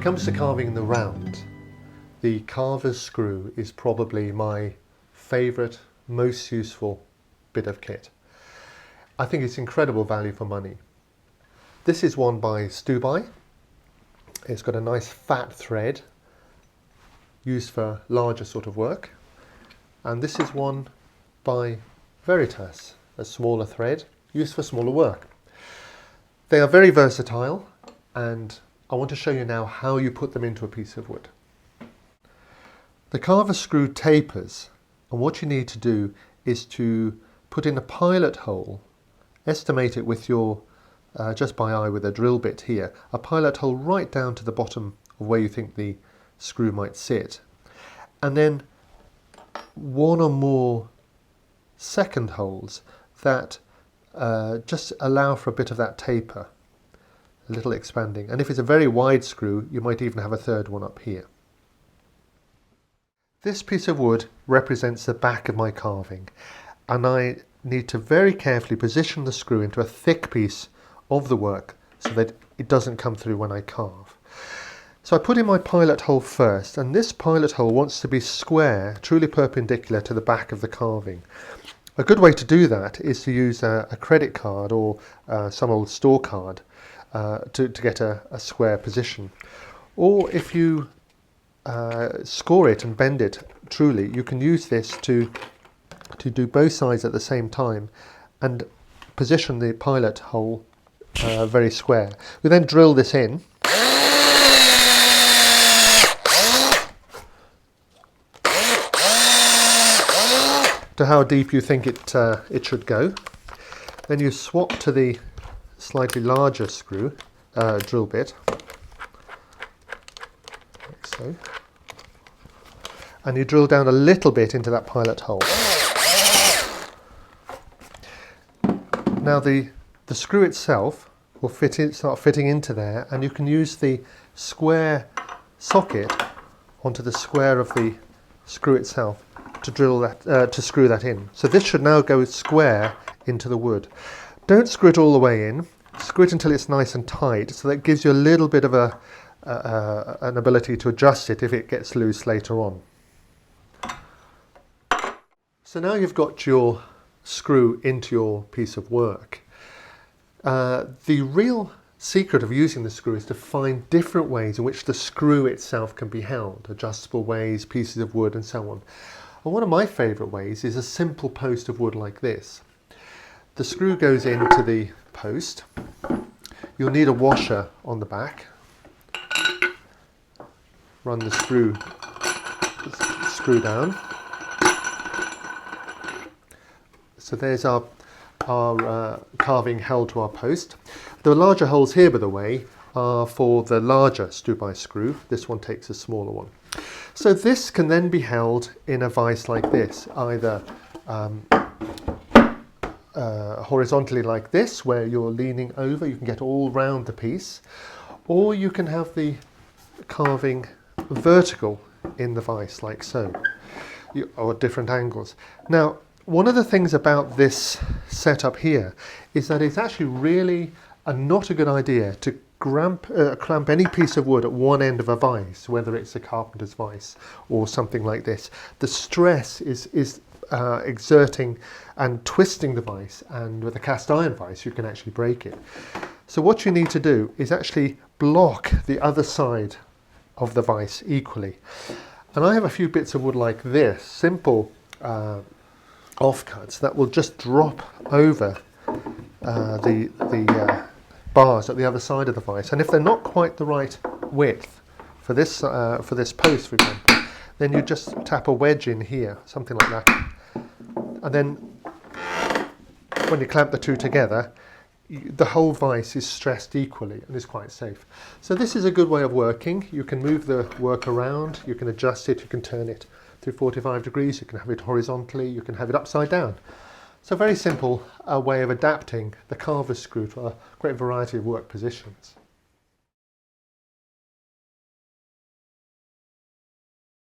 comes to carving in the round, the carver's screw is probably my favourite, most useful bit of kit. I think it's incredible value for money. This is one by Stubai. It's got a nice fat thread used for larger sort of work. And this is one by Veritas, a smaller thread used for smaller work. They are very versatile, and I want to show you now how you put them into a piece of wood. The carver screw tapers, and what you need to do is to put in a pilot hole, estimate it with your, just by eye with a drill bit here, a pilot hole right down to the bottom of where you think the screw might sit. And then one or more second holes that just allow for a bit of that taper, a little expanding. And if it's a very wide screw, you might even have a third one up here. This piece of wood represents the back of my carving, and I need to very carefully position the screw into a thick piece of the work so that it doesn't come through when I carve. So I put in my pilot hole first, and this pilot hole wants to be square, truly perpendicular to the back of the carving. A good way to do that is to use a credit card or some old store card to get a square position. Or if you score it and bend it truly, you can use this to do both sides at the same time and position the pilot hole very square. We then drill this in. To how deep you think it should go. Then you swap to the slightly larger screw drill bit, like so, and you drill down a little bit into that pilot hole. Now the screw itself will start fitting into there, and you can use the square socket onto the square of the screw itself to drill that, to screw that in. So this should now go square into the wood. Don't screw it all the way in. Screw it until it's nice and tight, so that gives you a little bit of an ability to adjust it if it gets loose later on. So now you've got your screw into your piece of work. The real secret of using the screw is to find different ways in which the screw itself can be held, adjustable ways, pieces of wood and so on. And one of my favourite ways is a simple post of wood like this. The screw goes into the post. You'll need a washer on the back. Run the screw down. So there's our carving held to our post. The larger holes here, by the way, are for the larger Stubai screw. This one takes a smaller one. So this can then be held in a vise like this, either horizontally like this, where you're leaning over, you can get all round the piece, or you can have the carving vertical in the vise like so, or different angles. Now, one of the things about this setup here is that it's actually really not a good idea to clamp any piece of wood at one end of a vise, whether it's a carpenter's vise or something like this. The stress is exerting and twisting the vise, and with a cast iron vise you can actually break it. So what you need to do is actually block the other side of the vise equally. And I have a few bits of wood like this, simple offcuts that will just drop over the bars at the other side of the vise, and if they're not quite the right width for this post, for example, then you just tap a wedge in here, something like that, and then when you clamp the two together, the whole vise is stressed equally and is quite safe. So this is a good way of working. You can move the work around, you can adjust it, you can turn it through 45 degrees, you can have it horizontally, you can have it upside down. So a very simple way of adapting the carver's screw to a great variety of work positions.